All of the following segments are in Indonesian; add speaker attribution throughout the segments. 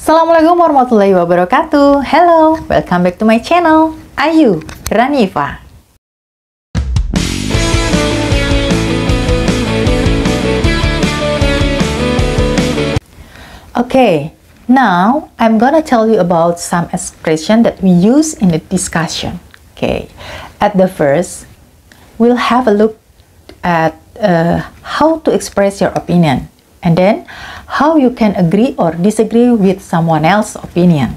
Speaker 1: Assalamualaikum warahmatullahi wabarakatuh. Hello, welcome back to my channel. Ayu Ranifa. Okay, now I'm gonna tell you about some expression that we use in the discussion. Okay, at the first, we'll have a look at how to express your opinion, and then how you can agree or disagree with someone else's opinion.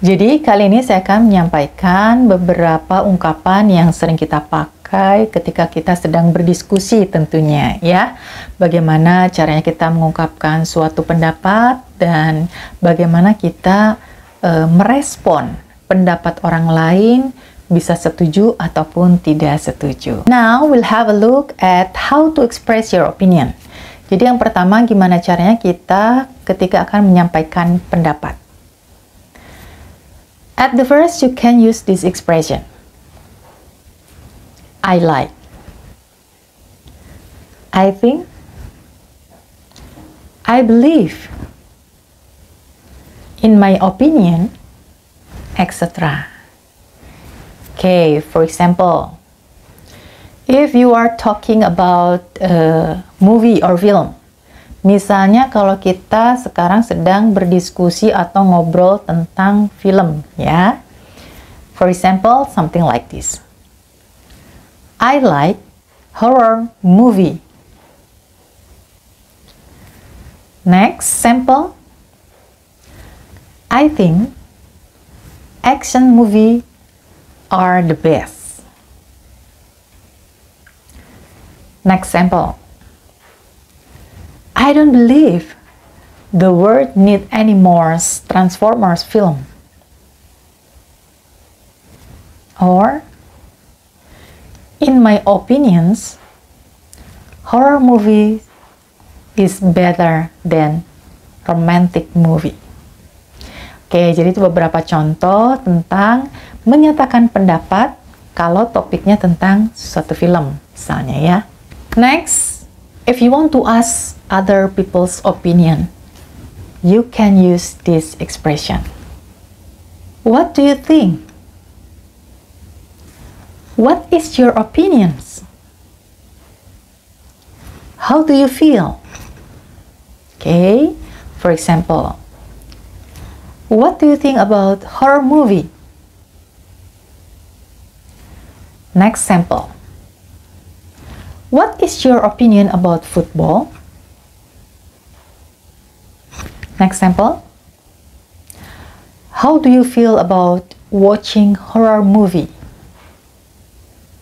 Speaker 1: Jadi kali ini saya akan menyampaikan beberapa ungkapan yang sering kita pakai ketika kita sedang berdiskusi tentunya ya. Bagaimana caranya kita mengungkapkan suatu pendapat dan bagaimana kita merespon pendapat orang lain, bisa setuju ataupun tidak setuju. Now we'll have a look at how to express your opinion. Jadi yang pertama, gimana caranya kita ketika akan menyampaikan pendapat. At the first, you can use this expression. I like. I think. I believe. In my opinion, etc. Okay, for example, if you are talking about a movie or film, misalnya kalau kita sekarang sedang berdiskusi atau ngobrol tentang film, ya. For example, something like this. I like horror movie. Next sample. I think action movie are the best. Next sample. I don't believe the world need any more Transformers film. Or, in my opinions, horror movie is better than romantic movie. Oke, jadi itu beberapa contoh tentang menyatakan pendapat kalau topiknya tentang suatu film, misalnya ya. Next, if you want to ask other people's opinion, you can use this expression. What do you think? What is your opinions? How do you feel? Okay, for example, what do you think about horror movie? Next sample. What is your opinion about football? Next sample. How do you feel about watching horror movie?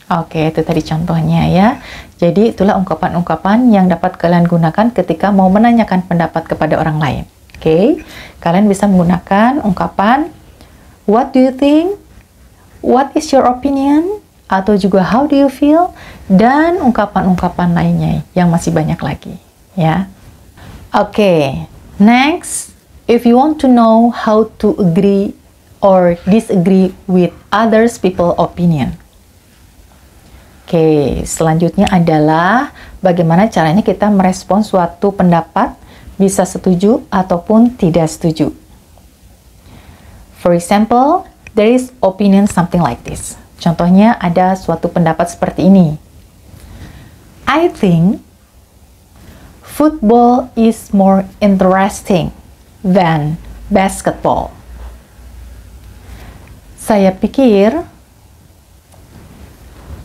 Speaker 1: Oke, itu tadi contohnya ya. Jadi itulah ungkapan-ungkapan yang dapat kalian gunakan ketika mau menanyakan pendapat kepada orang lain. Oke, kalian bisa menggunakan ungkapan what do you think? What is your opinion? Atau juga how do you feel, dan ungkapan-ungkapan lainnya yang masih banyak lagi ya. Oke, next, if you want to know how to agree or disagree with others people opinion. Oke, selanjutnya adalah bagaimana caranya kita merespon suatu pendapat, bisa setuju ataupun tidak setuju. For example, there is opinion something like this. Contohnya ada suatu pendapat seperti ini. I think football is more interesting than basketball. Saya pikir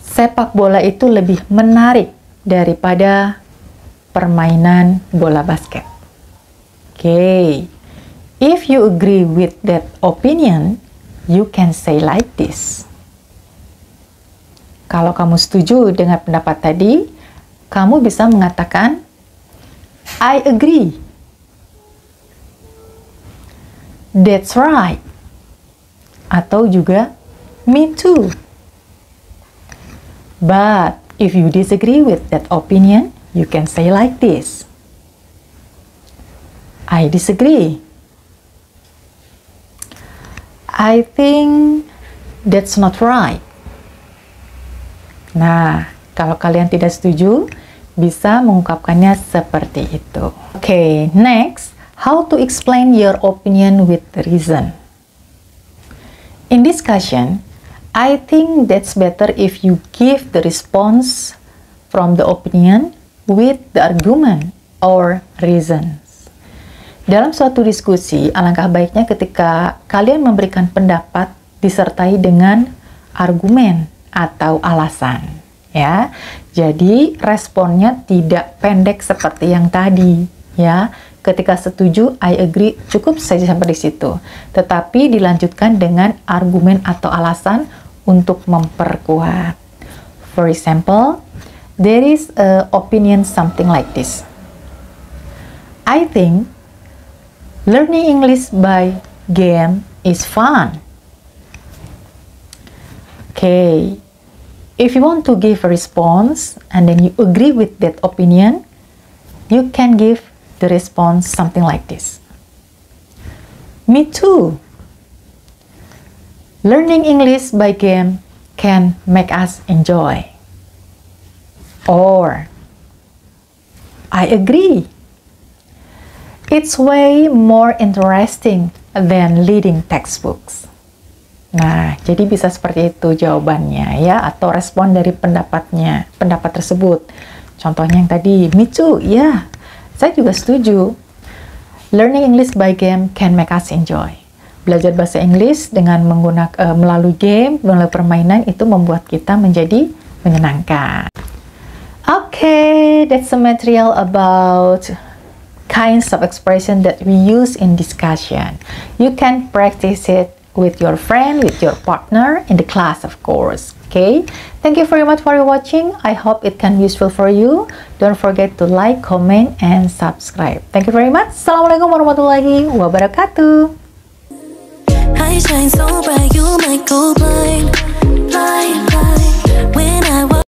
Speaker 1: sepak bola itu lebih menarik daripada permainan bola basket. Okay. If you agree with that opinion, you can say like this. Kalau kamu setuju dengan pendapat tadi, kamu bisa mengatakan, I agree. That's right. Atau juga, me too. But if you disagree with that opinion, you can say like this. I disagree. I think that's not right. Nah, kalau kalian tidak setuju, bisa mengungkapkannya seperti itu. Oke, next, How to explain your opinion with reason. In discussion, I think that's better if you give the response from the opinion with the argument or reasons. Dalam suatu diskusi, alangkah baiknya ketika kalian memberikan pendapat disertai dengan argumen atau alasan, ya. Jadi responnya tidak pendek seperti yang tadi, ya. Ketika setuju, I agree, cukup saja sampai di situ. Tetapi dilanjutkan dengan argumen atau alasan untuk memperkuat. For example, there is a opinion something like this. I think learning English by game is fun. Okay, if you want to give a response and then you agree with that opinion, you can give the response something like this. Me too. Learning English by game can make us enjoy. Or, I agree. It's way more interesting than reading textbooks. Nah, jadi bisa seperti itu jawabannya ya, atau respon dari pendapat tersebut. Contohnya yang tadi, me too, ya. Saya juga setuju. Learning English by game can make us enjoy. Belajar bahasa Inggris dengan menggunakan melalui game, melalui permainan itu membuat kita menjadi menyenangkan. Okay, that's the material about kinds of expression that we use in discussion. You can practice it with your friend, with your partner in the class, of course. Okay, thank you very much for watching. I hope it can be useful for you. Don't forget to like, comment, and subscribe. Thank you very much. Assalamualaikum warahmatullahi wabarakatuh.
Speaker 2: I shine so bright, you might go